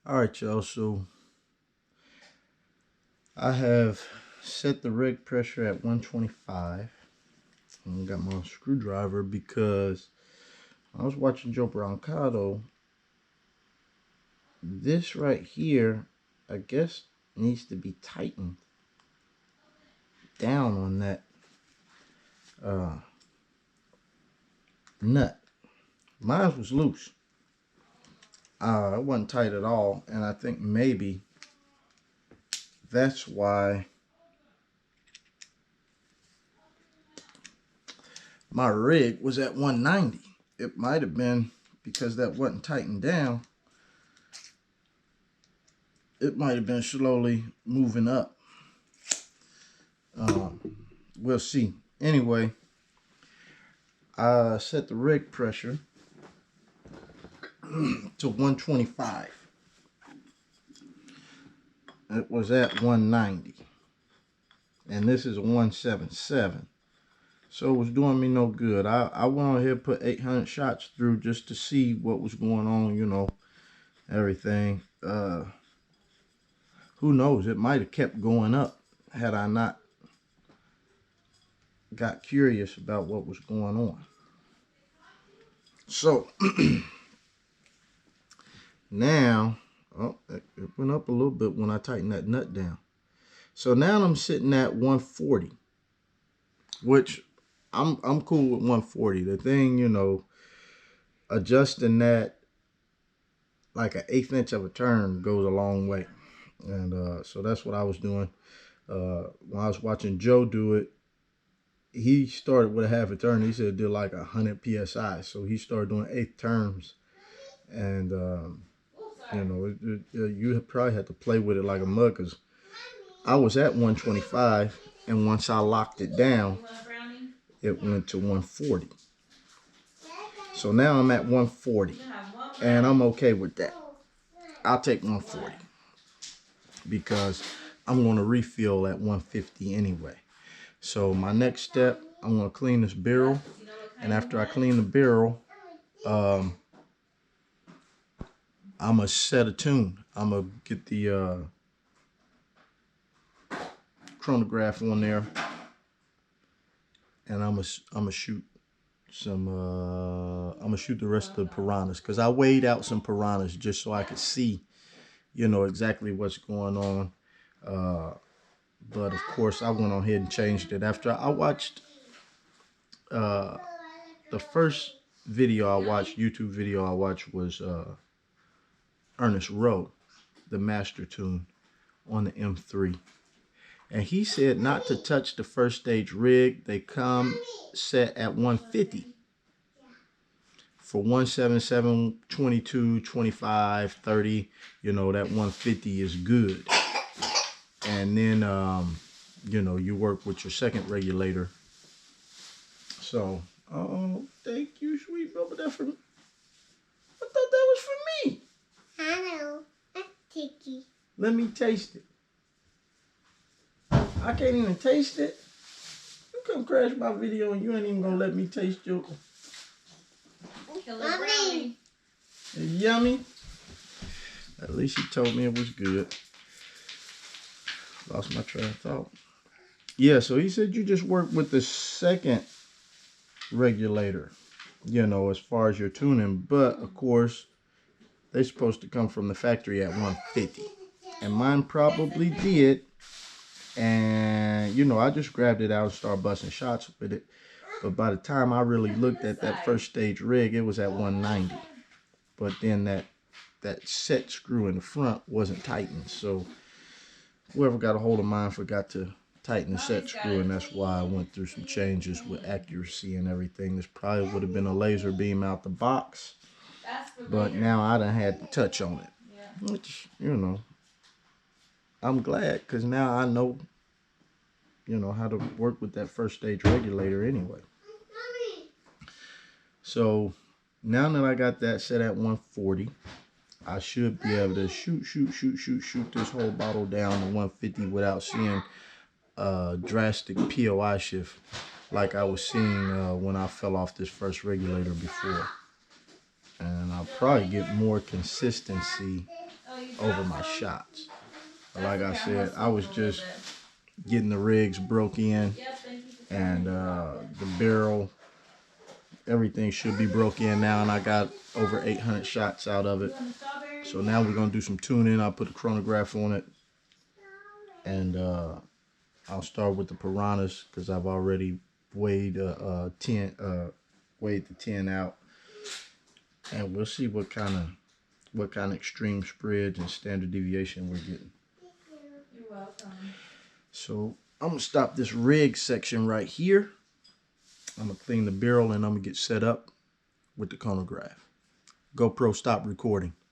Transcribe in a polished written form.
Alright, y'all, so I have set the rig pressure at 125. And got my screwdriver because I was watching Joe Brancato. This right here, I guess, needs to be tightened down on that nut. Mine was loose. It wasn't tight at all, and I think maybe that's why my rig was at 190. It might have been because that wasn't tightened down. It might have been slowly moving up. We'll see. Anyway, I set the rig pressure to 125. It was at 190. And this is a 177. So it was doing me no good. I went on here and put 800 shots through just to see what was going on, you know, everything. Who knows? It might have kept going up had I not got curious about what was going on. So now, it went up a little bit when I tightened that nut down. So now I'm sitting at 140, which I'm cool with 140. The thing, you know, adjusting that like an 1/8 inch of a turn goes a long way. And so that's what I was doing. When I was watching Joe do it, he started with a 1/2 a turn. He said it did like 100 psi. So he started doing 8 turns. And, you know, you probably had to play with it like a mug, because I was at 125. And once I locked it down, it went to 140. So now I'm at 140. And I'm okay with that. I'll take 140. Because I'm going to refill at 150 anyway. So my next step, I'm going to clean this barrel. And after I clean the barrel, I'm going to set a tune. I'm going to get the chronograph on there. And I'm going to shoot some, I'm going to shoot the rest of the piranhas. Because I weighed out some piranhas just so I could see, you know, exactly what's going on. But of course, I went on ahead and changed it. After I watched the first video I watched, YouTube video I watched, was Ernest Rowe, the master tune on the M3. And he said not to touch the first stage rig. They come set at 150. For 177, 22, 25, 30, you know, that 150 is good. And then, you know, you work with your second regulator. So, oh, thank you, sweet Velvet. That for me. I thought that was for me. I know. That's sticky. Let me taste it. I can't even taste it. You come crash my video and you ain't even gonna let me taste your Killer brownie. It's yummy. At least he told me it was good. Lost my train of thought. Yeah, so he said you just work with the second regulator, you know, as far as your tuning. But of course, they're supposed to come from the factory at 150. And mine probably did. And, you know, I just grabbed it out and started busting shots with it. But by the time I really looked at that first stage rig, it was at 190. But then that set screw in the front wasn't tightened. So whoever got a hold of mine forgot to tighten the set screw, and that's why I went through some changes with accuracy and everything. This probably would have been a laser beam out the box. But now I done had to touch on it. Which, you know, I'm glad, because now I know, you know, how to work with that first stage regulator anyway. So now that I got that set at 140, I should be able to shoot this whole bottle down to 150 without seeing a drastic POI shift like I was seeing when I fell off this first regulator before. And I'll probably get more consistency over my shots. But like I said, I was just getting the rigs broke in, and the barrel, everything should be broke in now, and I got over 800 shots out of it. So now we're gonna do some tuning. I'll put a chronograph on it, and I'll start with the piranhas because I've already weighed weighed the 10 out, and we'll see what kind of extreme spreads and standard deviation we're getting. You're welcome. So I'm gonna stop this rig section right here. I'm gonna clean the barrel and I'm gonna get set up with the chronograph. GoPro, stop recording.